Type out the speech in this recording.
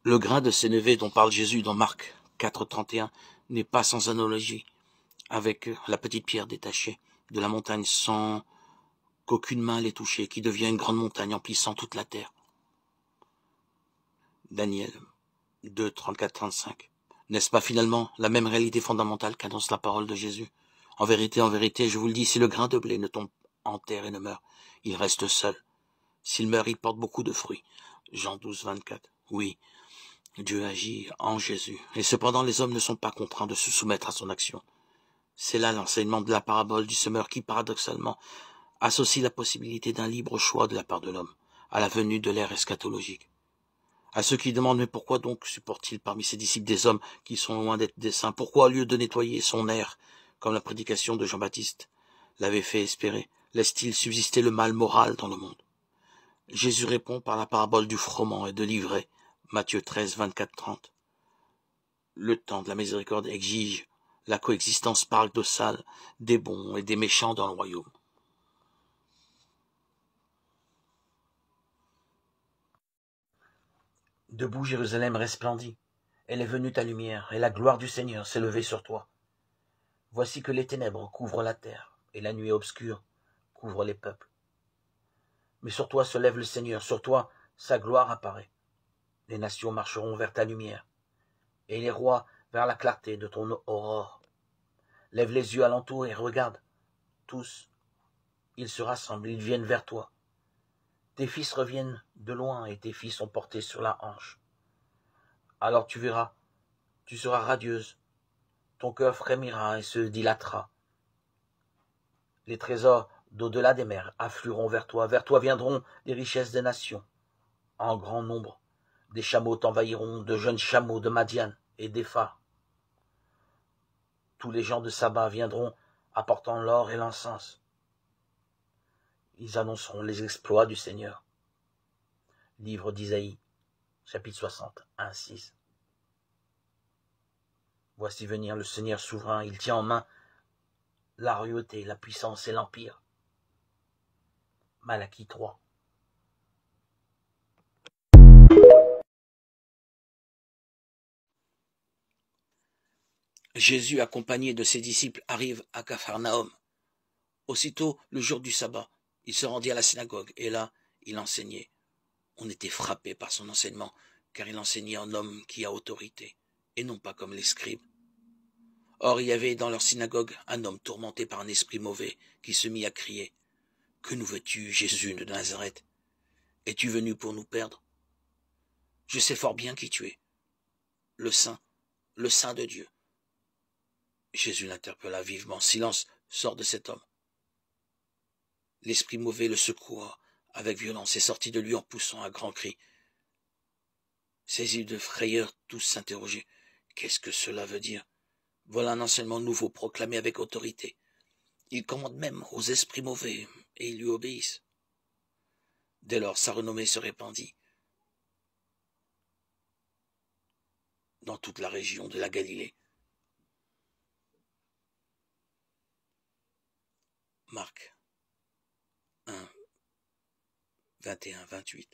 Le grain de sénévé dont parle Jésus dans Marc 4,31 n'est pas sans analogie avec la petite pierre détachée de la montagne sans qu'aucune main l'ait touchée, qui devient une grande montagne emplissant toute la terre. Daniel 2, 34-35. N'est-ce pas finalement la même réalité fondamentale qu'annonce la parole de Jésus? En vérité, je vous le dis, si le grain de blé ne tombe en terre et ne meurt, il reste seul. S'il meurt, il porte beaucoup de fruits. Jean 12, 24. Oui, Dieu agit en Jésus, et cependant les hommes ne sont pas contraints de se soumettre à son action. C'est là l'enseignement de la parabole du semeur qui, paradoxalement, associe la possibilité d'un libre choix de la part de l'homme à la venue de l'ère eschatologique. À ceux qui demandent, mais pourquoi donc supporte-t-il parmi ses disciples des hommes qui sont loin d'être des saints? Pourquoi, au lieu de nettoyer son air, comme la prédication de Jean-Baptiste l'avait fait espérer, laisse-t-il subsister le mal moral dans le monde? Jésus répond par la parabole du froment et de l'ivraie, Matthieu 13, 24-30. Le temps de la miséricorde exige la coexistence paradoxale des bons et des méchants dans le royaume. Debout, Jérusalem resplendit. Elle est venue ta lumière, et la gloire du Seigneur s'est levée sur toi. Voici que les ténèbres couvrent la terre, et la nuit obscure couvre les peuples. Mais sur toi se lève le Seigneur, sur toi sa gloire apparaît. Les nations marcheront vers ta lumière, et les rois vers la clarté de ton aurore. Lève les yeux alentour et regarde. Tous, ils se rassemblent, ils viennent vers toi. Tes fils reviennent de loin, et tes filles sont portés sur la hanche. Alors tu verras, tu seras radieuse, ton cœur frémira et se dilatera. Les trésors d'au-delà des mers afflueront vers toi viendront les richesses des nations. En grand nombre, des chameaux t'envahiront, de jeunes chameaux de Madian et d'Épha. Tous les gens de Saba viendront apportant l'or et l'encens. Ils annonceront les exploits du Seigneur. Livre d'Isaïe, chapitre 60, 1-6. Voici venir le Seigneur souverain, il tient en main la royauté, la puissance et l'empire. Malachie 3. Jésus, accompagné de ses disciples, arrive à Capharnaüm. Aussitôt, le jour du sabbat, il se rendit à la synagogue, et là, il enseignait. On était frappé par son enseignement, car il enseignait en homme qui a autorité, et non pas comme les scribes. Or, il y avait dans leur synagogue un homme tourmenté par un esprit mauvais, qui se mit à crier. « Que nous veux-tu, Jésus de Nazareth? Es-tu venu pour nous perdre? Je sais fort bien qui tu es, le Saint de Dieu. » Jésus l'interpella vivement. « Silence, sors de cet homme. » L'esprit mauvais le secoua avec violence et sortit de lui en poussant un grand cri. Saisis de frayeur, tous s'interrogeaient. Qu'est-ce que cela veut dire? Voilà un enseignement nouveau proclamé avec autorité. Il commande même aux esprits mauvais, et ils lui obéissent. Dès lors, sa renommée se répandit dans toute la région de la Galilée. Marc 1, 21-28.